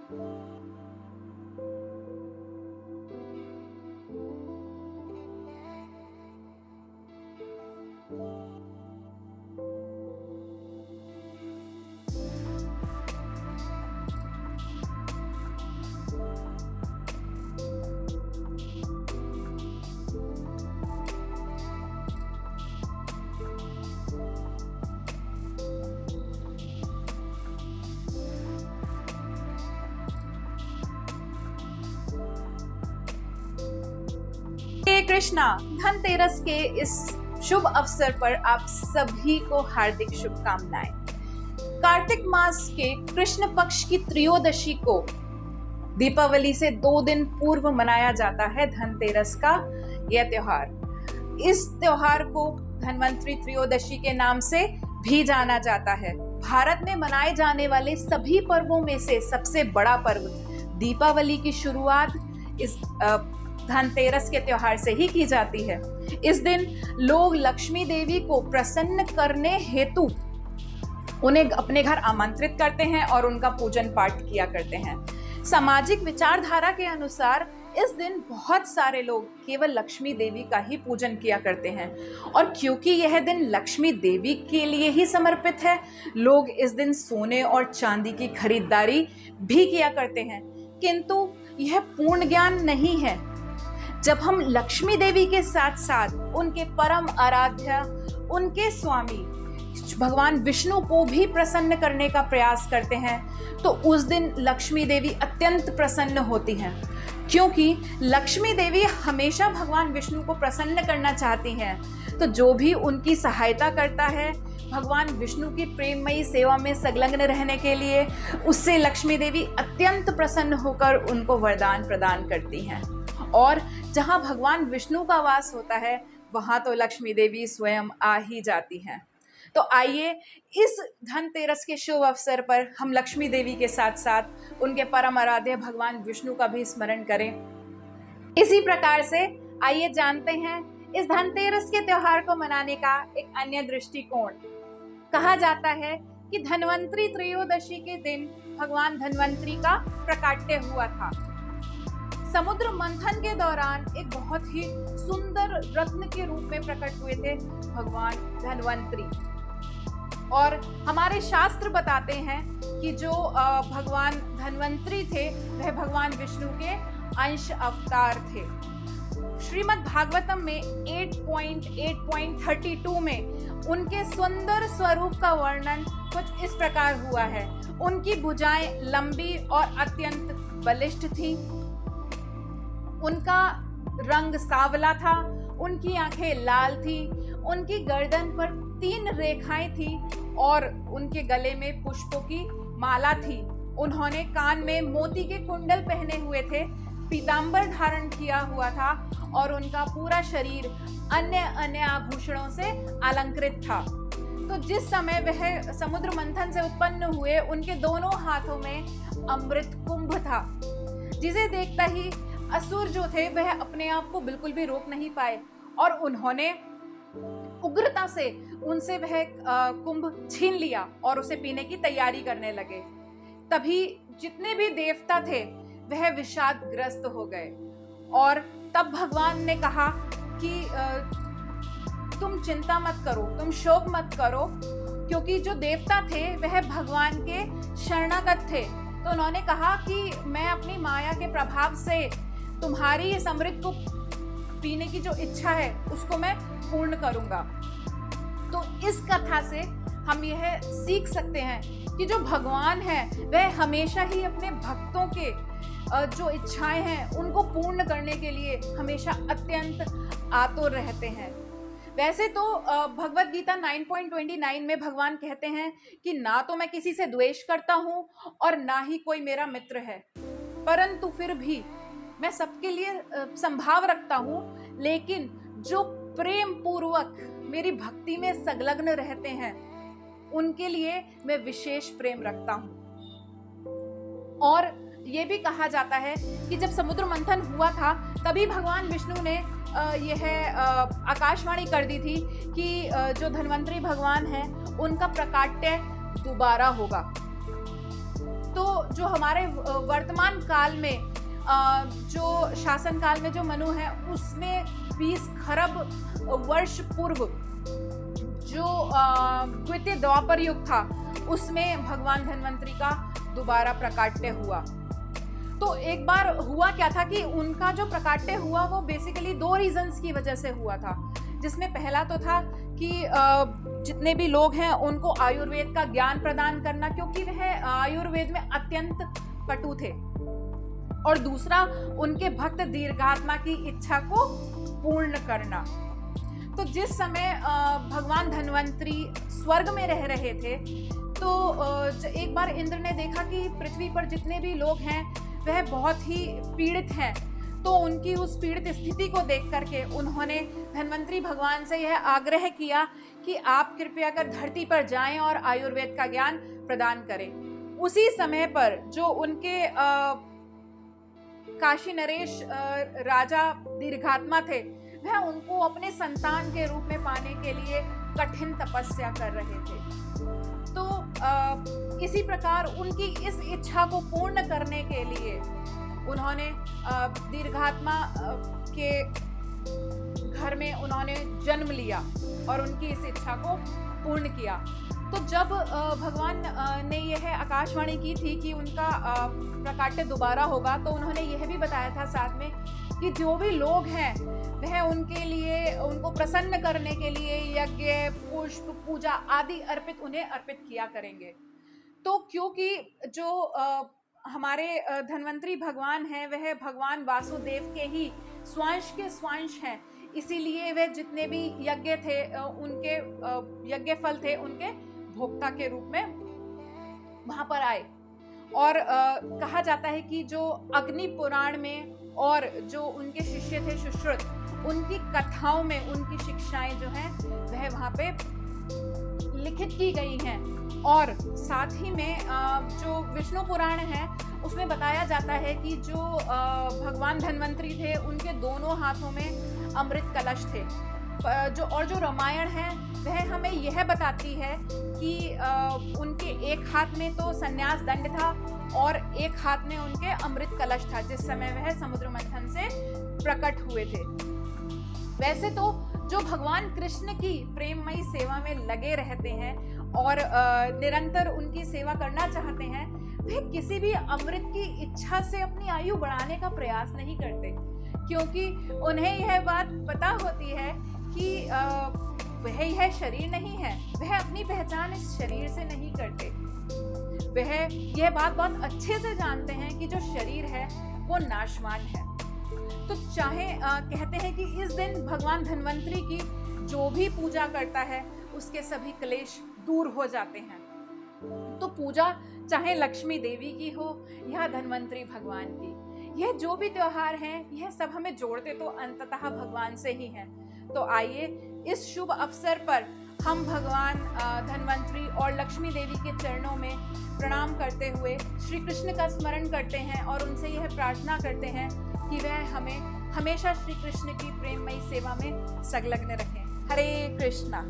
हे कृष्णा, धनतेरस के इस शुभ अवसर पर आप सभी को हार्दिक शुभकामनाएं। कार्तिक मास के कृष्ण पक्ष की त्रयोदशी को दीपावली से 2 दिन पूर्व मनाया जाता है धनतेरस का यह त्योहार। इस त्योहार को धन्वंतरी त्रयोदशी के नाम से भी जाना जाता है। भारत में मनाए जाने वाले सभी पर्वों में से सबसे बड़ा पर्व दीपावली की शुरुआत इस धनतेरस के त्योहार से ही की जाती है। इस दिन लोग लक्ष्मी देवी को प्रसन्न करने हेतु उन्हें अपने घर आमंत्रित करते हैं और उनका पूजन पाठ किया करते हैं। सामाजिक विचारधारा के अनुसार इस दिन बहुत सारे लोग केवल लक्ष्मी देवी का ही पूजन किया करते हैं, और क्योंकि यह दिन लक्ष्मी देवी के लिए ही समर्पित है, लोग इस दिन सोने और चांदी की खरीदारी भी किया करते हैं। किंतु यह पूर्ण ज्ञान नहीं है। जब हम लक्ष्मी देवी के साथ साथ उनके परम आराध्य, उनके स्वामी भगवान विष्णु को भी प्रसन्न करने का प्रयास करते हैं, तो उस दिन लक्ष्मी देवी अत्यंत प्रसन्न होती हैं, क्योंकि लक्ष्मी देवी हमेशा भगवान विष्णु को प्रसन्न करना चाहती हैं। तो जो भी उनकी सहायता करता है भगवान विष्णु की प्रेममयी सेवा में संलग्न रहने के लिए, उससे लक्ष्मी देवी अत्यंत प्रसन्न होकर उनको वरदान प्रदान करती हैं। और जहाँ भगवान विष्णु का वास होता है, वहाँ तो लक्ष्मी देवी स्वयं आ ही जाती हैं। तो आइए इस धनतेरस के शुभ अवसर पर हम लक्ष्मी देवी के साथ साथ उनके परम आराध्य भगवान विष्णु का भी स्मरण करें। इसी प्रकार से आइए जानते हैं इस धनतेरस के त्योहार को मनाने का एक अन्य दृष्टिकोण। कहा जाता है कि धन्वंतरी त्रयोदशी के दिन भगवान धन्वंतरी का प्राकट्य हुआ था। समुद्र मंथन के दौरान एक बहुत ही सुंदर रत्न के रूप में प्रकट हुए थे भगवान धन्वंतरी। और हमारे शास्त्र बताते हैं कि जो भगवान धन्वंतरी थे वह भगवान विष्णु के अंश अवतार थे। श्रीमद् भागवतम में 8.8.32 में उनके सुंदर स्वरूप का वर्णन कुछ इस प्रकार हुआ है। उनकी भुजाएं लंबी और अत्यंत बलिष्ठ थी, उनका रंग सांवला था, उनकी आंखें लाल थी, उनकी गर्दन पर 3 रेखाएं थी और उनके गले में पुष्पों की माला थी। उन्होंने कान में मोती के कुंडल पहने हुए थे, पीतांबर धारण किया हुआ था और उनका पूरा शरीर अन्य आभूषणों से अलंकृत था। तो जिस समय वह समुद्र मंथन से उत्पन्न हुए, उनके दोनों हाथों में अमृत कुंभ था, जिसे देखता ही असुर जो थे वह अपने आप को बिल्कुल भी रोक नहीं पाए और उन्होंने उग्रता से उनसे वह कुंभ छीन लिया और उसे पीने की तैयारी करने लगे। तभी जितने भी देवता थे वह विषादग्रस्त हो गए और तब भगवान ने कहा कि तुम चिंता मत करो, तुम शोक मत करो, क्योंकि जो देवता थे वह भगवान के शरणागत थे। तो उन्होंने कहा कि मैं अपनी माया के प्रभाव से तुम्हारी इस अमृत को पीने की जो इच्छा है उसको मैं पूर्ण करूंगा। तो इस कथा से हम यह सीख सकते हैं कि जो भगवान है वह हमेशा ही अपने भक्तों के जो इच्छाएं हैं उनको पूर्ण करने के लिए हमेशा अत्यंत आतुर रहते हैं। वैसे तो भगवद गीता 9.29 में भगवान कहते हैं कि ना तो मैं किसी से द्वेष करता हूं और ना ही कोई मेरा मित्र है, परंतु फिर भी मैं सबके लिए संभाव रखता हूं, लेकिन जो प्रेम पूर्वक मेरी भक्ति में संलग्न रहते हैं उनके लिए मैं विशेष प्रेम रखता हूं। और ये भी कहा जाता है कि जब समुद्र मंथन हुआ था तभी भगवान विष्णु ने यह आकाशवाणी कर दी थी कि जो धन्वंतरी भगवान हैं उनका प्राकट्य दोबारा होगा। तो जो हमारे वर्तमान काल में जो शासन काल में जो मनु है उसमें 20 खरब वर्ष पूर्व जो द्वितीय द्वापर युग था उसमें भगवान धन्वंतरी का दोबारा प्रकाट्य हुआ। तो एक बार हुआ क्या था कि उनका जो प्रकाट्य हुआ वो बेसिकली 2 रीजंस की वजह से हुआ था, जिसमें पहला तो था कि जितने भी लोग हैं उनको आयुर्वेद का ज्ञान प्रदान करना, क्योंकि वह आयुर्वेद में अत्यंत पटु थे, और दूसरा उनके भक्त दीर्घात्मा की इच्छा को पूर्ण करना। तो जिस समय भगवान धन्वंतरी स्वर्ग में रह रहे थे तो एक बार इंद्र ने देखा कि पृथ्वी पर जितने भी लोग हैं वह बहुत ही पीड़ित हैं, तो उनकी उस पीड़ित स्थिति को देख करके उन्होंने धन्वंतरी भगवान से यह आग्रह किया कि आप कृपया कर धरती पर जाएं और आयुर्वेद का ज्ञान प्रदान करें। उसी समय पर जो उनके काशी नरेश राजा दीर्घात्मा थे वह उनको अपने संतान के रूप में पाने के लिए कठिन तपस्या कर रहे थे। तो इसी प्रकार उनकी इस इच्छा को पूर्ण करने के लिए उन्होंने दीर्घात्मा के घर में उन्होंने जन्म लिया और उनकी इस इच्छा को पूर्ण किया। तो जब भगवान ने यह आकाशवाणी की थी कि उनका प्रकाट्य दोबारा होगा, तो उन्होंने यह भी बताया था साथ में कि जो भी लोग हैं वह उनके लिए, उनको प्रसन्न करने के लिए यज्ञ, पुष्प, पूजा आदि उन्हें अर्पित किया करेंगे। तो क्योंकि जो हमारे धन्वंतरी भगवान हैं वह भगवान वासुदेव के ही स्वांश के स्वांश हैं, इसीलिए वे जितने भी यज्ञ थे उनके यज्ञ फल थे उनके भोक्ता के रूप में वहां पर आए। और कहा जाता है कि जो अग्नि पुराण में और जो उनके शिष्य थे सुश्रुत, उनकी कथाओं में उनकी शिक्षाएं जो हैं वह वहां पे लिखित की गई हैं। और साथ ही में जो विष्णु पुराण है उसमें बताया जाता है कि जो भगवान धन्वंतरी थे उनके दोनों हाथों में अमृत कलश थे। जो रामायण है वह हमें यह बताती है कि उनके एक हाथ में तो संन्यास दंड था और एक हाथ में उनके अमृत कलश था जिस समय वह समुद्र मंथन से प्रकट हुए थे। वैसे तो जो भगवान कृष्ण की प्रेममयी सेवा में लगे रहते हैं और निरंतर उनकी सेवा करना चाहते हैं, वह किसी भी अमृत की इच्छा से अपनी आयु बढ़ाने का प्रयास नहीं करते, क्योंकि उन्हें यह बात पता होती है कि वह यह शरीर नहीं है, वह अपनी पहचान इस शरीर से नहीं करते। वह यह बात बहुत अच्छे से जानते हैं कि जो शरीर है वो नाशवान है। तो चाहे कहते हैं कि इस दिन भगवान धन्वंतरी की जो भी पूजा करता है उसके सभी क्लेश दूर हो जाते हैं। तो पूजा चाहे लक्ष्मी देवी की हो या धन्वंतरी भगवान की, यह जो भी त्योहार हैं यह सब हमें जोड़ते तो अंततः भगवान से ही हैं। तो आइए इस शुभ अवसर पर हम भगवान धन्वंतरी और लक्ष्मी देवी के चरणों में प्रणाम करते हुए श्री कृष्ण का स्मरण करते हैं और उनसे यह प्रार्थना करते हैं कि वह हमें हमेशा श्री कृष्ण की प्रेममयी सेवा में संलग्न रखें। हरे कृष्णा।